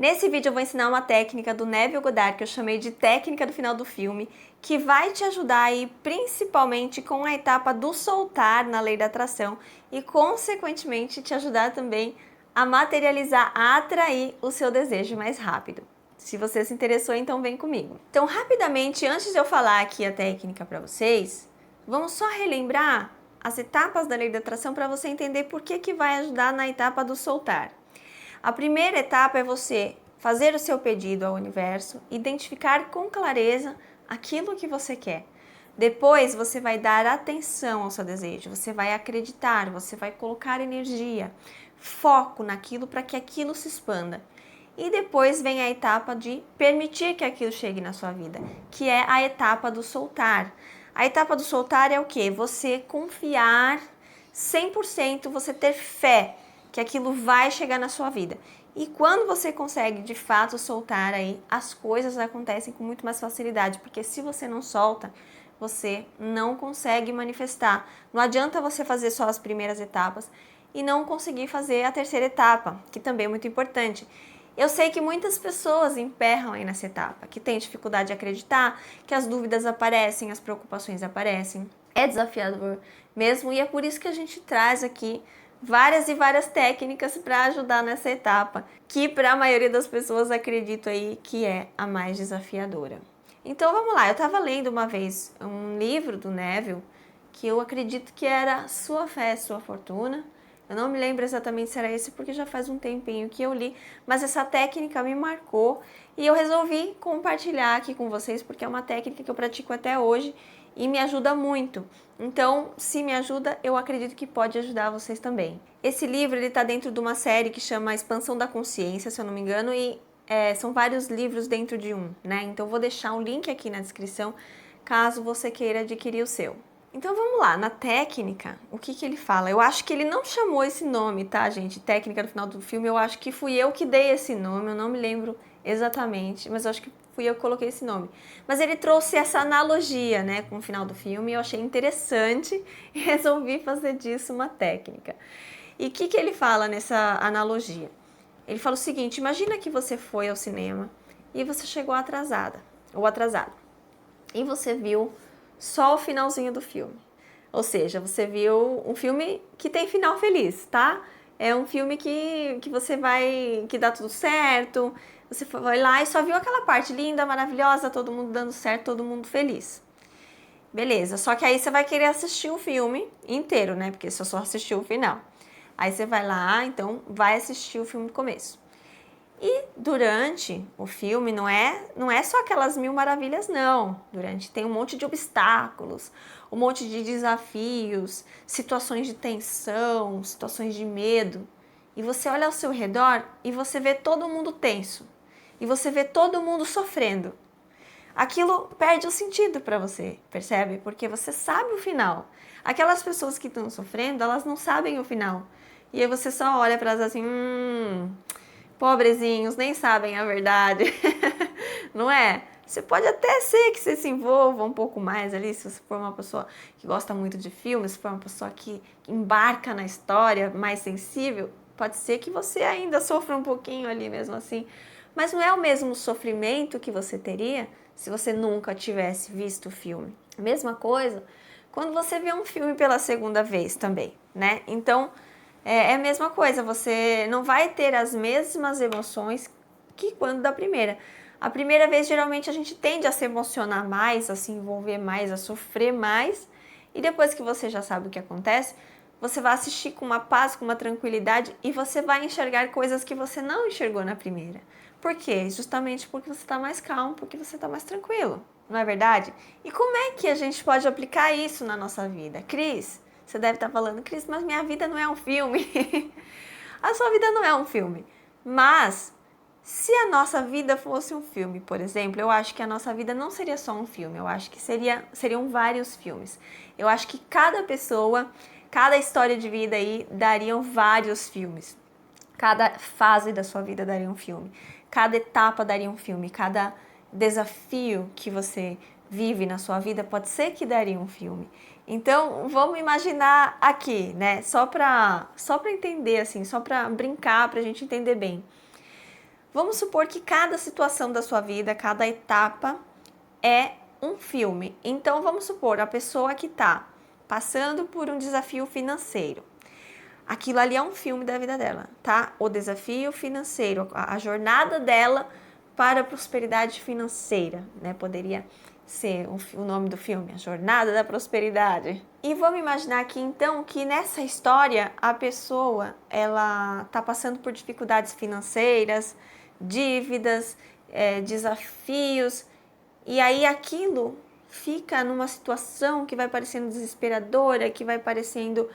Nesse vídeo eu vou ensinar uma técnica do Neville Goddard, que eu chamei de técnica do final do filme, que vai te ajudar aí principalmente com a etapa do soltar na lei da atração e consequentemente te ajudar também a materializar, a atrair o seu desejo mais rápido. Se você se interessou, então vem comigo. Então, rapidamente, antes de eu falar aqui a técnica para vocês, vamos só relembrar as etapas da lei da atração para você entender por que vai ajudar na etapa do soltar. A primeira etapa é você fazer o seu pedido ao universo, identificar com clareza aquilo que você quer. Depois você vai dar atenção ao seu desejo, você vai acreditar, você vai colocar energia, foco naquilo para que aquilo se expanda. E depois vem a etapa de permitir que aquilo chegue na sua vida, que é a etapa do soltar. A etapa do soltar é o quê? Você confiar 100%, você ter fé que aquilo vai chegar na sua vida. E quando você consegue de fato soltar aí, as coisas acontecem com muito mais facilidade, porque se você não solta, você não consegue manifestar. Não adianta você fazer só as primeiras etapas e não conseguir fazer a terceira etapa, que também é muito importante. Eu sei que muitas pessoas emperram aí nessa etapa, que têm dificuldade de acreditar, que as dúvidas aparecem, as preocupações aparecem. É desafiador mesmo e é por isso que a gente traz aqui várias e várias técnicas para ajudar nessa etapa, que para a maioria das pessoas acredito aí que é a mais desafiadora. Então vamos lá, eu estava lendo uma vez um livro do Neville, que eu acredito que era Sua Fé, Sua Fortuna. Eu não me lembro exatamente se era esse, porque já faz um tempinho que eu li, mas essa técnica me marcou e eu resolvi compartilhar aqui com vocês, porque é uma técnica que eu pratico até hoje e me ajuda muito. Então, se me ajuda, eu acredito que pode ajudar vocês também. Esse livro ele está dentro de uma série que chama Expansão da Consciência, se eu não me engano, e são vários livros dentro de um, né? Então, vou deixar um link aqui na descrição, caso você queira adquirir o seu. Então, vamos lá, na técnica, o que ele fala? Eu acho que ele não chamou esse nome, tá, gente? Técnica no final do filme, eu acho que fui eu que dei esse nome, eu não me lembro exatamente, mas eu acho que fui eu que coloquei esse nome. Mas ele trouxe essa analogia, né, com o final do filme, e eu achei interessante e resolvi fazer disso uma técnica. E o que ele fala nessa analogia? Ele fala o seguinte: imagina que você foi ao cinema e você chegou atrasada, ou atrasado, e você viu só o finalzinho do filme. Ou seja, você viu um filme que tem final feliz, tá? É um filme que você vai, que dá tudo certo, você foi lá e só viu aquela parte linda, maravilhosa, todo mundo dando certo, todo mundo feliz. Beleza, só que aí você vai querer assistir o filme inteiro, né? Porque você só assistiu o final. Aí você vai lá, então vai assistir o filme do começo. E durante o filme não é só aquelas mil maravilhas, não. Durante tem um monte de obstáculos, um monte de desafios, situações de tensão, situações de medo. E você olha ao seu redor e você vê todo mundo tenso. E você vê todo mundo sofrendo. Aquilo perde o sentido para você, percebe? Porque você sabe o final. Aquelas pessoas que estão sofrendo, elas não sabem o final. E aí você só olha para elas assim, pobrezinhos, nem sabem a verdade, não é? Você pode até ser que você se envolva um pouco mais ali, se você for uma pessoa que gosta muito de filmes, se for uma pessoa que embarca na história, mais sensível, pode ser que você ainda sofra um pouquinho ali mesmo assim. Mas não é o mesmo sofrimento que você teria se você nunca tivesse visto o filme. Mesma coisa quando você vê um filme pela segunda vez também, né? Então, é a mesma coisa, você não vai ter as mesmas emoções que quando da primeira. A primeira vez, geralmente, a gente tende a se emocionar mais, a se envolver mais, a sofrer mais. E depois que você já sabe o que acontece, você vai assistir com uma paz, com uma tranquilidade e você vai enxergar coisas que você não enxergou na primeira. Por quê? Justamente porque você está mais calmo, porque você está mais tranquilo, não é verdade? E como é que a gente pode aplicar isso na nossa vida? Cris, você deve estar falando, Cris, mas minha vida não é um filme. A sua vida não é um filme. Mas, se a nossa vida fosse um filme, por exemplo, eu acho que a nossa vida não seria só um filme. Eu acho que seriam vários filmes. Eu acho que cada pessoa, cada história de vida aí, dariam vários filmes. Cada fase da sua vida daria um filme. Cada etapa daria um filme. Cada desafio que você vive na sua vida pode ser que daria um filme. Então, vamos imaginar aqui, né? Só para entender, assim, só para brincar, para a gente entender bem. Vamos supor que cada situação da sua vida, cada etapa é um filme. Então vamos supor a pessoa que está passando por um desafio financeiro. Aquilo ali é um filme da vida dela, tá? O desafio financeiro, a jornada dela para a prosperidade financeira, né? Poderia ser o nome do filme, A Jornada da Prosperidade. E vamos imaginar aqui então que nessa história a pessoa ela está passando por dificuldades financeiras, dívidas, desafios, e aí aquilo fica numa situação que vai parecendo desesperadora, que vai parecendo,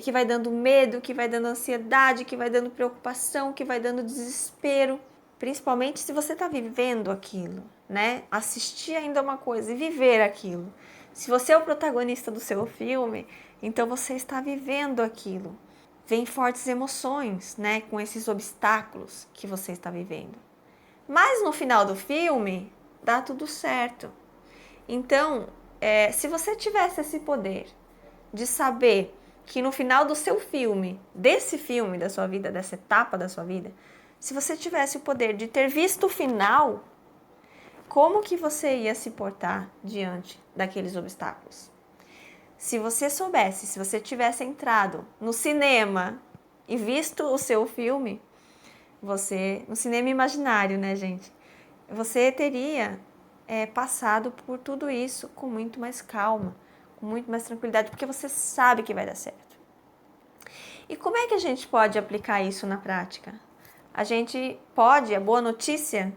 que vai dando medo, que vai dando ansiedade, que vai dando preocupação, que vai dando desespero. Principalmente se você está vivendo aquilo, né? Assistir ainda uma coisa e viver aquilo. Se você é o protagonista do seu filme, então você está vivendo aquilo. Vem fortes emoções, né? Com esses obstáculos que você está vivendo. Mas no final do filme, dá tudo certo. Então, se você tivesse esse poder de saber que no final do seu filme, desse filme da sua vida, dessa etapa da sua vida, se você tivesse o poder de ter visto o final, como que você ia se portar diante daqueles obstáculos? Se você soubesse, se você tivesse entrado no cinema e visto o seu filme, no cinema imaginário, né, gente? Você teria passado por tudo isso com muito mais calma, com muito mais tranquilidade, porque você sabe que vai dar certo. E como é que a gente pode aplicar isso na prática? A boa notícia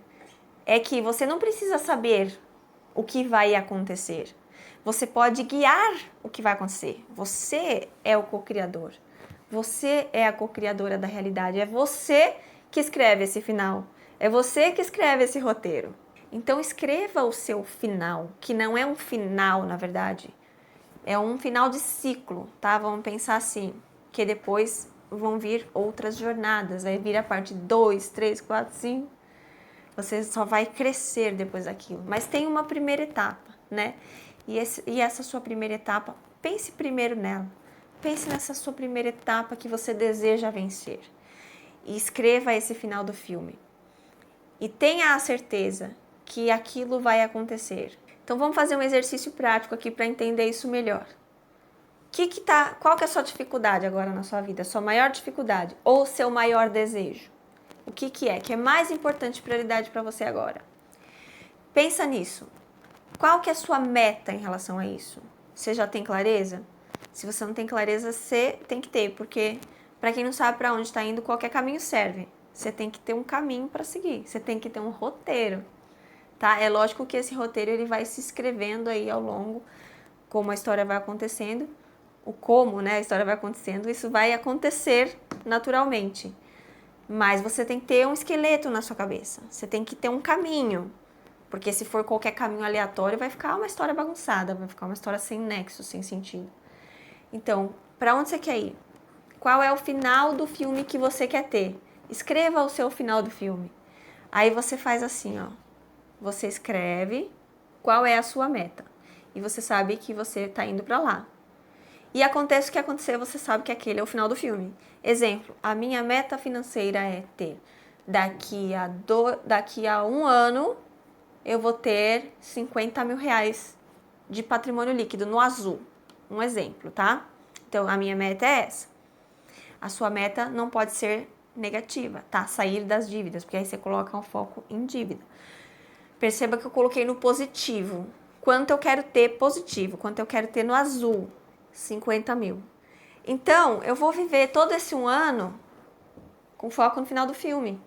é que você não precisa saber o que vai acontecer. Você pode guiar o que vai acontecer. Você é o co-criador. Você é a co-criadora da realidade. É você que escreve esse final. É você que escreve esse roteiro. Então escreva o seu final, que não é um final, na verdade. É um final de ciclo, tá? Vamos pensar assim, que depois vão vir outras jornadas. Vai vir a parte 2, 3, 4, 5. Você só vai crescer depois daquilo. Mas tem uma primeira etapa, né? E essa sua primeira etapa, pense primeiro nela. Pense nessa sua primeira etapa que você deseja vencer. E escreva esse final do filme. E tenha a certeza que aquilo vai acontecer. Então vamos fazer um exercício prático aqui para entender isso melhor. Qual que é a sua dificuldade agora na sua vida? A sua maior dificuldade ou o seu maior desejo? O que é mais importante, prioridade para você agora? Pensa nisso. Qual que é a sua meta em relação a isso? Você já tem clareza? Se você não tem clareza, você tem que ter, porque para quem não sabe para onde está indo, qualquer caminho serve. Você tem que ter um caminho para seguir, você tem que ter um roteiro, tá? É lógico que esse roteiro ele vai se escrevendo aí ao longo, como a história vai acontecendo, a história vai acontecendo, isso vai acontecer naturalmente. Mas você tem que ter um esqueleto na sua cabeça, você tem que ter um caminho, porque se for qualquer caminho aleatório, vai ficar uma história bagunçada, vai ficar uma história sem nexo, sem sentido. Então, para onde você quer ir? Qual é o final do filme que você quer ter? Escreva o seu final do filme. Aí você faz assim, ó. Você escreve qual é a sua meta. E você sabe que você está indo para lá. E acontece o que acontecer, você sabe que aquele é o final do filme. Exemplo, a minha meta financeira é ter daqui a um ano eu vou ter 50 mil reais de patrimônio líquido no azul. Um exemplo, tá? Então, a minha meta é essa. A sua meta não pode ser negativa, tá? Sair das dívidas, porque aí você coloca um foco em dívida. Perceba que eu coloquei no positivo. Quanto eu quero ter positivo, quanto eu quero ter no azul, 50 mil. Então, eu vou viver todo esse um ano com foco no final do filme.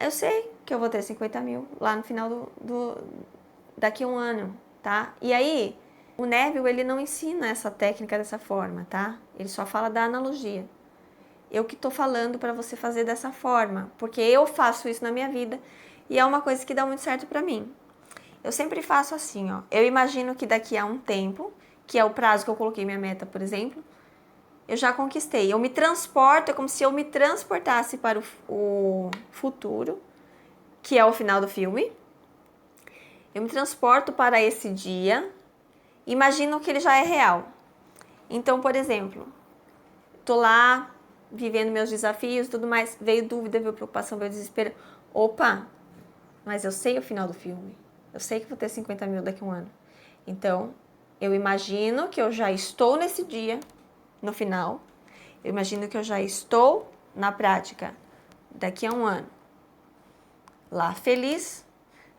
Eu sei que eu vou ter 50 mil lá no final daqui a um ano, tá? E aí, o Neville, ele não ensina essa técnica dessa forma, tá? Ele só fala da analogia. Eu que tô falando para você fazer dessa forma, porque eu faço isso na minha vida e é uma coisa que dá muito certo para mim. Eu sempre faço assim, ó. Eu imagino que daqui a um tempo, que é o prazo que eu coloquei minha meta, por exemplo, eu já conquistei. Eu me transporto, é como se eu me transportasse para o futuro, que é o final do filme. Eu me transporto para esse dia, imagino que ele já é real. Então, por exemplo, tô lá vivendo meus desafios, tudo mais, veio dúvida, veio preocupação, veio desespero. Opa, mas eu sei o final do filme. Eu sei que vou ter 50 mil daqui a um ano. Então, eu imagino que eu já estou nesse dia, no final. Eu imagino que eu já estou na prática daqui a um ano. Lá feliz,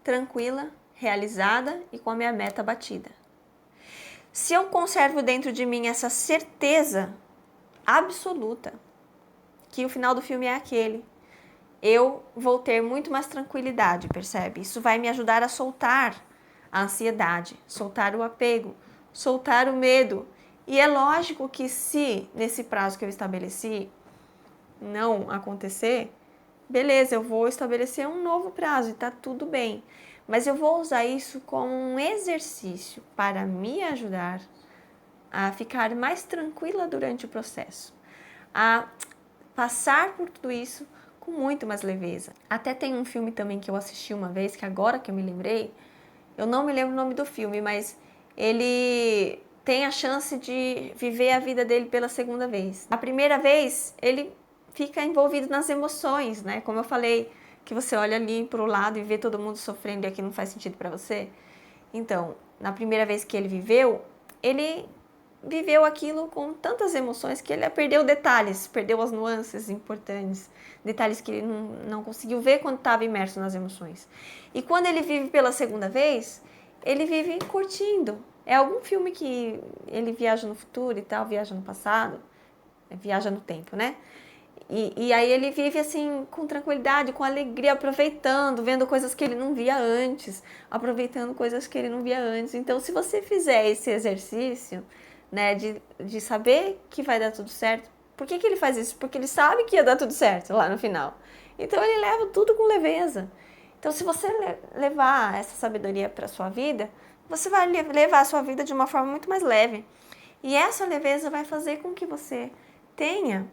tranquila, realizada e com a minha meta batida. Se eu conservo dentro de mim essa certeza absoluta que o final do filme é aquele, eu vou ter muito mais tranquilidade, percebe? Isso vai me ajudar a soltar a ansiedade, soltar o apego, soltar o medo. E é lógico que se nesse prazo que eu estabeleci não acontecer, beleza, eu vou estabelecer um novo prazo e tá tudo bem. Mas eu vou usar isso como um exercício para me ajudar a ficar mais tranquila durante o processo, a passar por tudo isso com muito mais leveza. Até tem um filme também que eu assisti uma vez, que agora que eu me lembrei, eu não me lembro o nome do filme, mas ele tem a chance de viver a vida dele pela segunda vez. A primeira vez, ele fica envolvido nas emoções, né? Como eu falei, que você olha ali para o lado e vê todo mundo sofrendo e aquilo não faz sentido para você. Então, na primeira vez que ele viveu aquilo com tantas emoções que ele perdeu detalhes, perdeu as nuances importantes, detalhes que ele não conseguiu ver quando estava imerso nas emoções. E quando ele vive pela segunda vez, ele vive curtindo. É algum filme que ele viaja no futuro e tal, viaja no passado, viaja no tempo, né? E aí ele vive assim com tranquilidade, com alegria, aproveitando, vendo coisas que ele não via antes, aproveitando coisas que ele não via antes. Então, se você fizer esse exercício, né, de saber que vai dar tudo certo, por que ele faz isso? Porque ele sabe que ia dar tudo certo lá no final. Então, ele leva tudo com leveza. Então, se você levar essa sabedoria para a sua vida, você vai levar a sua vida de uma forma muito mais leve. E essa leveza vai fazer com que você tenha...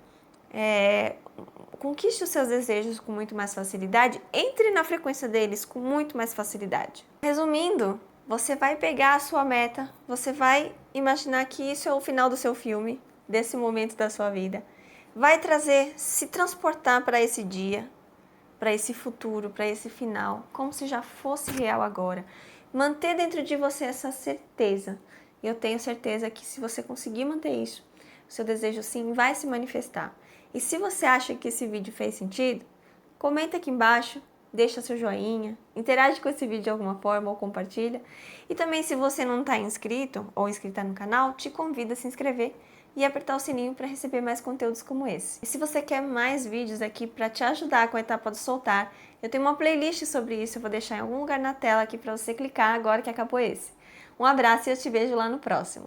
conquiste os seus desejos com muito mais facilidade, entre na frequência deles com muito mais facilidade. Resumindo, você vai pegar a sua meta, você vai imaginar que isso é o final do seu filme, desse momento da sua vida, vai se transportar para esse dia, para esse futuro, para esse final, como se já fosse real agora. Manter dentro de você essa certeza. E eu tenho certeza que se você conseguir manter isso, o seu desejo sim vai se manifestar. E se você acha que esse vídeo fez sentido, comenta aqui embaixo, deixa seu joinha, interage com esse vídeo de alguma forma ou compartilha. E também, se você não está inscrito ou inscrita no canal, te convido a se inscrever e apertar o sininho para receber mais conteúdos como esse. E se você quer mais vídeos aqui para te ajudar com a etapa do soltar, eu tenho uma playlist sobre isso, eu vou deixar em algum lugar na tela aqui para você clicar agora que acabou esse. Um abraço e eu te vejo lá no próximo.